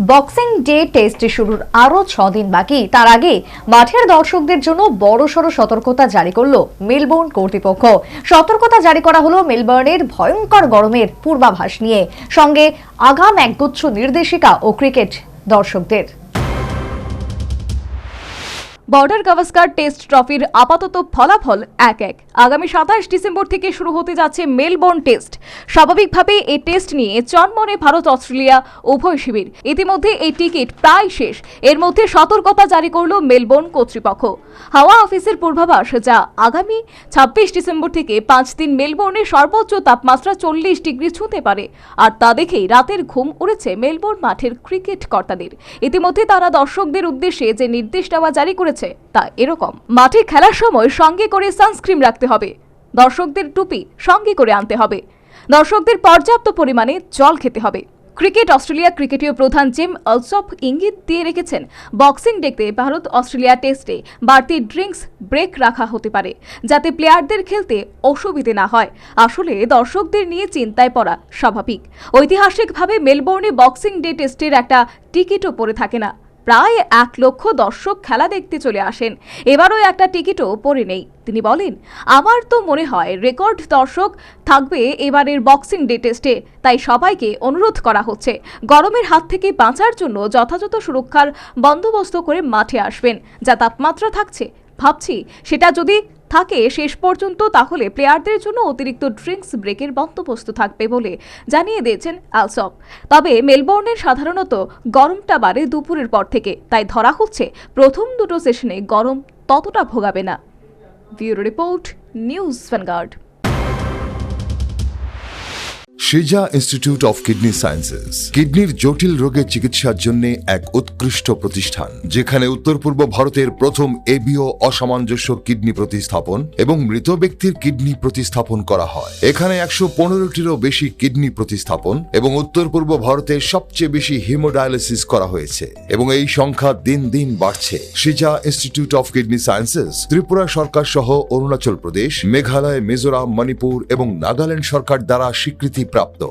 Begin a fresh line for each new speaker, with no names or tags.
Boxing day test শুরুর আরো 6 দিন বাকি। তার আগে মাঠের দর্শকদের জন্য বড়সড় সতর্কতা জারি করল মেলবোর্ন কর্তৃপক্ষ। সতর্কতা জারি করা হলো মেলবোর্নের ভয়ঙ্কর গরমের পূর্বাভাস নিয়ে, সঙ্গে আগাম একগুচ্ছ নির্দেশিকা ও ক্রিকেট দর্শকদের।
বর্ডার গাভাস্কার টেস্ট ট্রফির আপাতত ফলাফল 1-1। আগামী 27 ডিসেম্বর থেকে শুরু হতে যাচ্ছে মেলবোর্ন টেস্ট। স্বাভাবিকভাবে এই টেস্ট নিয়ে চনমনে ভারত অস্ট্রেলিয়া উভয় শিবির। ইতিমধ্যে এই টিকিট প্রায় শেষ। এর মধ্যে সতর্কতা জারি করল মেলবোর্ন কর্তৃপক্ষ। হাওয়া অফিসের পূর্বাভাস, যা আগামী 26 ডিসেম্বর থেকে 5 দিন মেলবোর্নে সর্বোচ্চ তাপমাত্রা 40 ডিগ্রি ছুঁতে পারে। আর তা দেখেই রাতের ঘুম উড়েছে মেলবোর্ন মাঠের ক্রিকেট কর্তাদের। ইতিমধ্যে তারা দর্শকদের উদ্দেশ্যে যে নির্দেশনামা জারি করেছে তা এরকম: মাঠে খেলার সময় সঙ্গে করে সানস্ক্রিন রাখতে হবে, দর্শকদের টুপি সঙ্গে করে আনতে হবে, দর্শকদের পর্যাপ্ত পরিমাণে জল খেতে হবে। ক্রিকেট অস্ট্রেলিয়া ক্রিকেটীয় প্রধান জিম অলসপ ইঙ্গিত দিয়ে রেখেছেন, বক্সিং ডেতে ভারত অস্ট্রেলিয়া টেস্টে বাড়তি ড্রিঙ্কস ব্রেক রাখা হতে পারে, যাতে প্লেয়ারদের খেলতে অসুবিধে না হয়। আসলে দর্শকদের নিয়ে চিন্তায় পড়া স্বাভাবিক। ঐতিহাসিকভাবে মেলবোর্নে বক্সিং ডে টেস্টের একটা টিকিটও পড়ে থাকে না। প্রায় 1 লক্ষ দর্শক খেলা দেখতে চলে আসেন। এবারও একটা টিকিটও পড়ে নেই। তিনি বলেন, আমার তো মনে হয় রেকর্ড দর্শক থাকবে এবারের বক্সিং ডে টেস্টে। তাই সবাইকে অনুরোধ করা হচ্ছে, গরমের হাত থেকে বাঁচার জন্য যথাযথ সুরক্ষার বন্দোবস্ত করে মাঠে আসবেন। যা তাপমাত্রা থাকছে, ভাবছি সেটা যদি থাকে শেষ পর্যন্ত, তাহলে প্লেয়ারদের জন্য অতিরিক্ত ড্রিঙ্কস ব্রেকের বন্দোবস্ত থাকবে বলে জানিয়ে দিয়েছেন অলসপ। তবে মেলবোর্নের সাধারণত গরমটা বাড়ে দুপুরের পর থেকে, তাই ধরা হচ্ছে প্রথম দুটো সেশনে গরম ততটা ভোগাবে না। Bureau report, News Vanguard.
Shija Institute of Kidney Sciences কিডনির জটিল রোগের চিকিৎসার জন্য এক উৎকৃষ্ট প্রতিষ্ঠান, যেখানে উত্তর পূর্ব ভারতের প্রথম এবিও অসামঞ্জস্য কিডনি প্রতিস্থাপন এবং মৃত ব্যক্তির কিডনি প্রতিস্থাপন করা হয়। এখানে 115টিরও বেশি কিডনি প্রতিস্থাপন এবং উত্তর পূর্ব ভারতের সবচেয়ে বেশি হিমোডায়ালিসিস করা হয়েছে, এবং এই সংখ্যা দিন দিন বাড়ছে। Shija Institute of Kidney Sciences Tripura সরকার সহ অরুণাচল প্রদেশ, মেঘালয়, মিজোরাম, মণিপুর এবং নাগাল্যান্ড সরকার দ্বারা স্বীকৃতি প্রাপ্ত।